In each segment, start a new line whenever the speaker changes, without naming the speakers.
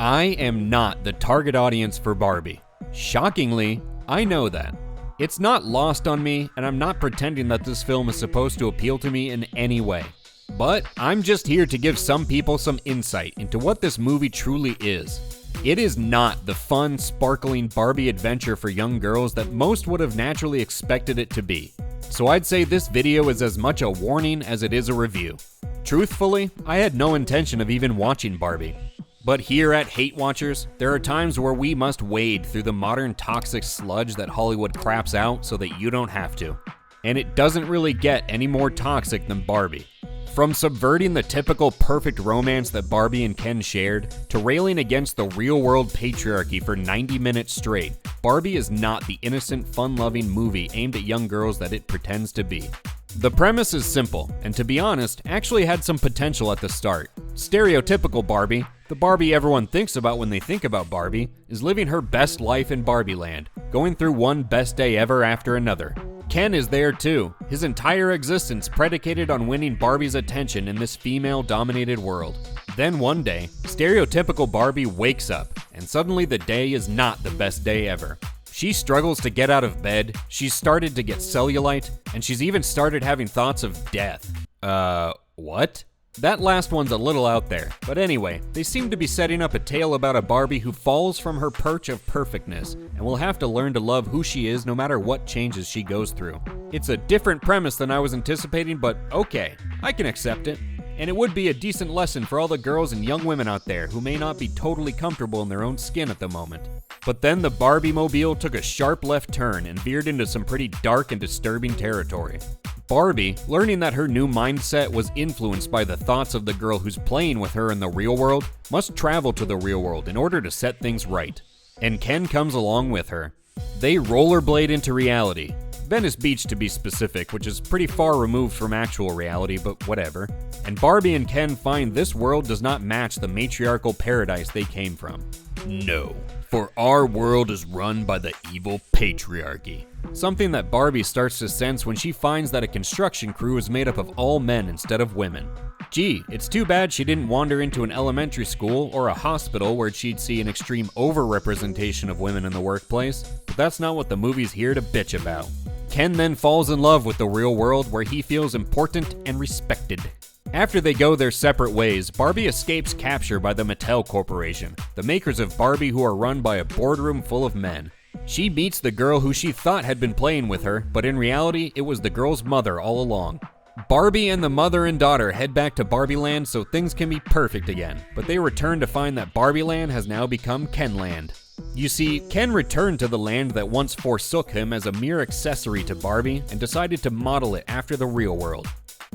I am not the target audience for Barbie. Shockingly, I know that. It's not lost on me, and I'm not pretending that this film is supposed to appeal to me in any way. But I'm just here to give some people some insight into what this movie truly is. It is not the fun, sparkling Barbie adventure for young girls that most would have naturally expected it to be. So I'd say this video is as much a warning as it is a review. Truthfully, I had no intention of even watching Barbie. But here at HateWatchers, there are times where we must wade through the modern toxic sludge that Hollywood craps out so that you don't have to. And it doesn't really get any more toxic than Barbie. From subverting the typical perfect romance that Barbie and Ken shared, to railing against the real-world patriarchy for 90 minutes straight, Barbie is not the innocent, fun-loving movie aimed at young girls that it pretends to be. The premise is simple, and to be honest, actually had some potential at the start. Stereotypical Barbie, the Barbie everyone thinks about when they think about Barbie, is living her best life in Barbie land, going through one best day ever after another. Ken is there too, his entire existence predicated on winning Barbie's attention in this female-dominated world. Then one day, stereotypical Barbie wakes up, and suddenly the day is not the best day ever. She struggles to get out of bed, she's started to get cellulite, and she's even started having thoughts of death. What? That last one's a little out there, but anyway, they seem to be setting up a tale about a Barbie who falls from her perch of perfectness and will have to learn to love who she is no matter what changes she goes through. It's a different premise than I was anticipating, but okay, I can accept it. And it would be a decent lesson for all the girls and young women out there who may not be totally comfortable in their own skin at the moment. But then the Barbie-mobile took a sharp left turn and veered into some pretty dark and disturbing territory. Barbie, learning that her new mindset was influenced by the thoughts of the girl who's playing with her in the real world, must travel to the real world in order to set things right. And Ken comes along with her. They rollerblade into reality. Venice Beach to be specific, which is pretty far removed from actual reality, but whatever. And Barbie and Ken find this world does not match the matriarchal paradise they came from. No, for our world is run by the evil patriarchy. Something that Barbie starts to sense when she finds that a construction crew is made up of all men instead of women. Gee, it's too bad she didn't wander into an elementary school or a hospital where she'd see an extreme overrepresentation of women in the workplace, but that's not what the movie's here to bitch about. Ken then falls in love with the real world where he feels important and respected. After they go their separate ways, Barbie escapes capture by the Mattel Corporation, the makers of Barbie who are run by a boardroom full of men. She meets the girl who she thought had been playing with her, but in reality, it was the girl's mother all along. Barbie and the mother and daughter head back to Barbie Land so things can be perfect again, but they return to find that Barbie Land has now become Ken Land. You see, Ken returned to the land that once forsook him as a mere accessory to Barbie and decided to model it after the real world.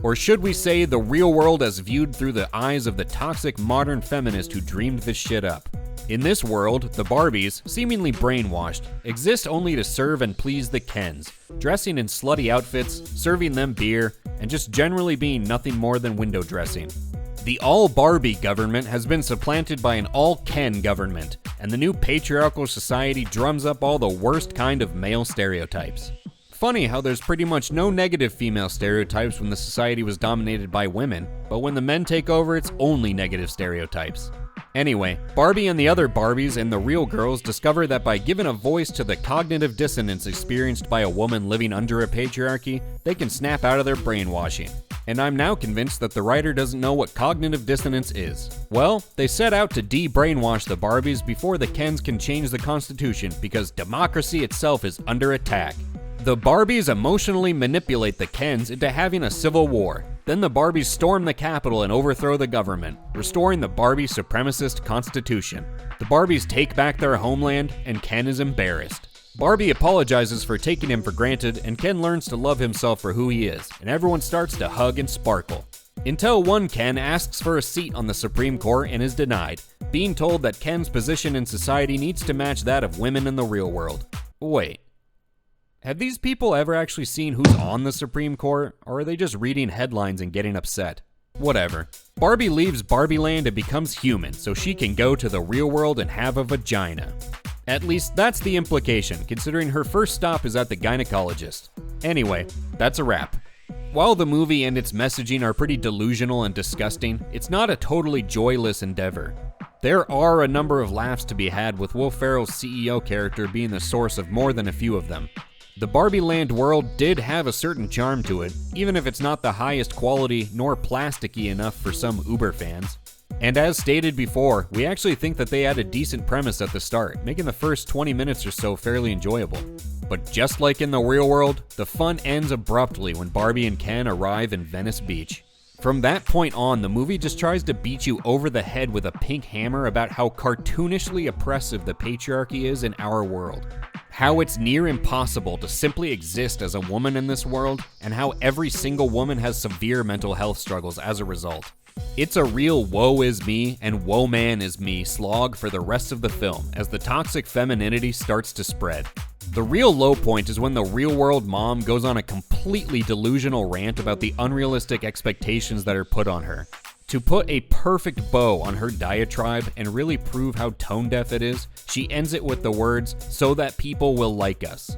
Or should we say the real world as viewed through the eyes of the toxic modern feminist who dreamed this shit up. In this world, the Barbies, seemingly brainwashed, exist only to serve and please the Kens, dressing in slutty outfits, serving them beer, and just generally being nothing more than window dressing. The all-Barbie government has been supplanted by an all-Ken government, and the new patriarchal society drums up all the worst kind of male stereotypes. Funny how there's pretty much no negative female stereotypes when the society was dominated by women, but when the men take over, it's only negative stereotypes. Anyway, Barbie and the other Barbies and the real girls discover that by giving a voice to the cognitive dissonance experienced by a woman living under a patriarchy, they can snap out of their brainwashing. And I'm now convinced that the writer doesn't know what cognitive dissonance is. Well, they set out to de-brainwash the Barbies before the Kens can change the Constitution because democracy itself is under attack. The Barbies emotionally manipulate the Kens into having a civil war. Then the Barbies storm the Capitol and overthrow the government, restoring the Barbie supremacist constitution. The Barbies take back their homeland, and Ken is embarrassed. Barbie apologizes for taking him for granted, and Ken learns to love himself for who he is, and everyone starts to hug and sparkle. Until one Ken asks for a seat on the Supreme Court and is denied, being told that Ken's position in society needs to match that of women in the real world. Wait. Have these people ever actually seen who's on the Supreme Court, or are they just reading headlines and getting upset? Whatever. Barbie leaves Barbie Land and becomes human so she can go to the real world and have a vagina. At least that's the implication, considering her first stop is at the gynecologist. Anyway, that's a wrap. While the movie and its messaging are pretty delusional and disgusting, it's not a totally joyless endeavor. There are a number of laughs to be had, with Will Ferrell's CEO character being the source of more than a few of them. The Barbie Land world did have a certain charm to it, even if it's not the highest quality nor plasticky enough for some Uber fans. And as stated before, we actually think that they had a decent premise at the start, making the first 20 minutes or so fairly enjoyable. But just like in the real world, the fun ends abruptly when Barbie and Ken arrive in Venice Beach. From that point on, the movie just tries to beat you over the head with a pink hammer about how cartoonishly oppressive the patriarchy is in our world. How it's near impossible to simply exist as a woman in this world, and how every single woman has severe mental health struggles as a result. It's a real woe is me and woe man is me slog for the rest of the film as the toxic femininity starts to spread. The real low point is when the real-world mom goes on a completely delusional rant about the unrealistic expectations that are put on her. To put a perfect bow on her diatribe and really prove how tone-deaf it is, she ends it with the words, "so that people will like us."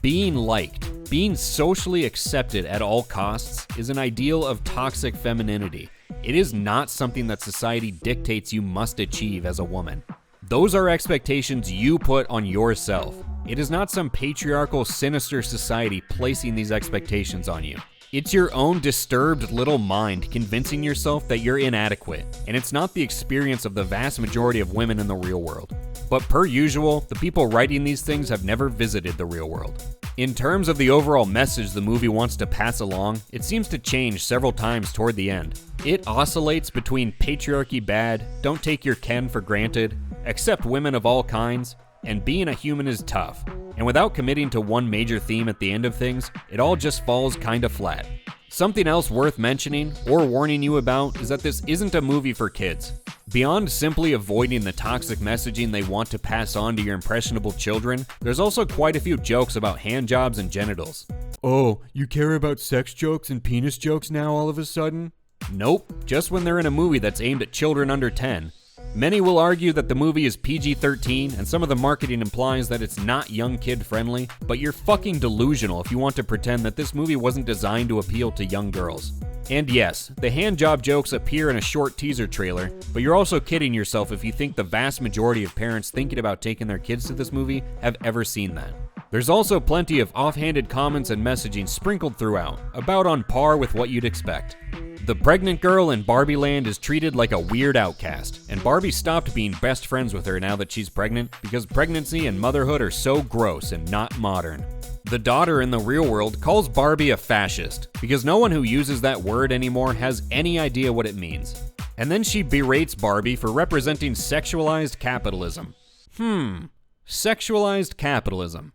Being liked, being socially accepted at all costs, is an ideal of toxic femininity. It is not something that society dictates you must achieve as a woman. Those are expectations you put on yourself. It is not some patriarchal, sinister society placing these expectations on you. It's your own disturbed little mind convincing yourself that you're inadequate, and it's not the experience of the vast majority of women in the real world. But per usual, the people writing these things have never visited the real world. In terms of the overall message the movie wants to pass along, it seems to change several times toward the end. It oscillates between patriarchy bad, don't take your Ken for granted, accept women of all kinds, and being a human is tough. And without committing to one major theme at the end of things, it all just falls kinda flat. Something else worth mentioning, or warning you about, is that this isn't a movie for kids. Beyond simply avoiding the toxic messaging they want to pass on to your impressionable children, there's also quite a few jokes about handjobs and genitals. Oh, you care about sex jokes and penis jokes now all of a sudden? Nope, just when they're in a movie that's aimed at children under 10. Many will argue that the movie is PG-13, and some of the marketing implies that it's not young kid friendly, but you're fucking delusional if you want to pretend that this movie wasn't designed to appeal to young girls. And yes, the handjob jokes appear in a short teaser trailer, but you're also kidding yourself if you think the vast majority of parents thinking about taking their kids to this movie have ever seen that. There's also plenty of offhanded comments and messaging sprinkled throughout, about on par with what you'd expect. The pregnant girl in Barbie Land is treated like a weird outcast, and Barbie stopped being best friends with her now that she's pregnant because pregnancy and motherhood are so gross and not modern. The daughter in the real world calls Barbie a fascist because no one who uses that word anymore has any idea what it means. And then she berates Barbie for representing sexualized capitalism. Sexualized capitalism.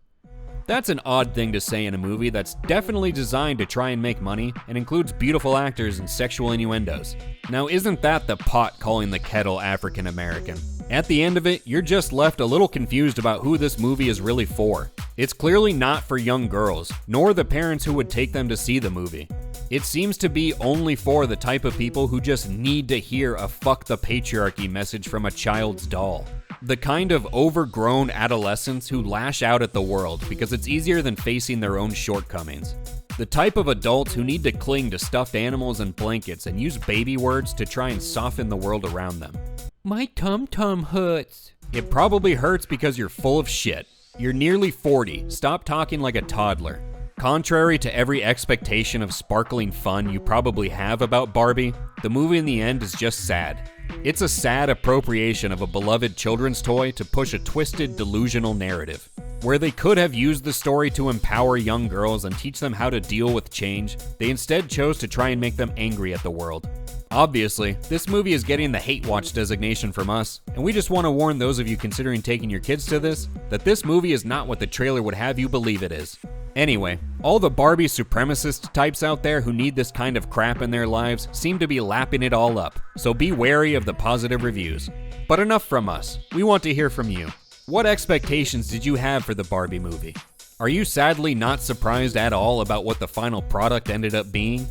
That's an odd thing to say in a movie that's definitely designed to try and make money and includes beautiful actors and sexual innuendos. Now, isn't that the pot calling the kettle African American? At the end of it, you're just left a little confused about who this movie is really for. It's clearly not for young girls, nor the parents who would take them to see the movie. It seems to be only for the type of people who just need to hear a fuck the patriarchy message from a child's doll. The kind of overgrown adolescents who lash out at the world because it's easier than facing their own shortcomings. The type of adults who need to cling to stuffed animals and blankets and use baby words to try and soften the world around them. My tum-tum hurts. It probably hurts because you're full of shit. You're nearly 40. Stop talking like a toddler. Contrary to every expectation of sparkling fun you probably have about Barbie, the movie in the end is just sad. It's a sad appropriation of a beloved children's toy to push a twisted, delusional narrative. Where they could have used the story to empower young girls and teach them how to deal with change, they instead chose to try and make them angry at the world. Obviously, this movie is getting the HateWatch designation from us, and we just want to warn those of you considering taking your kids to this, that this movie is not what the trailer would have you believe it is. Anyway, all the Barbie supremacist types out there who need this kind of crap in their lives seem to be lapping it all up, so be wary of the positive reviews. But enough from us. We want to hear from you. What expectations did you have for the Barbie movie? Are you sadly not surprised at all about what the final product ended up being?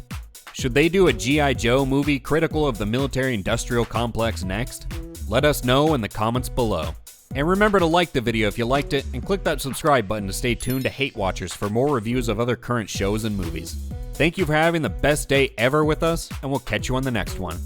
Should they do a G.I. Joe movie critical of the military-industrial complex next? Let us know in the comments below. And remember to like the video if you liked it, and click that subscribe button to stay tuned to HateWatchers for more reviews of other current shows and movies. Thank you for having the best day ever with us, and we'll catch you on the next one.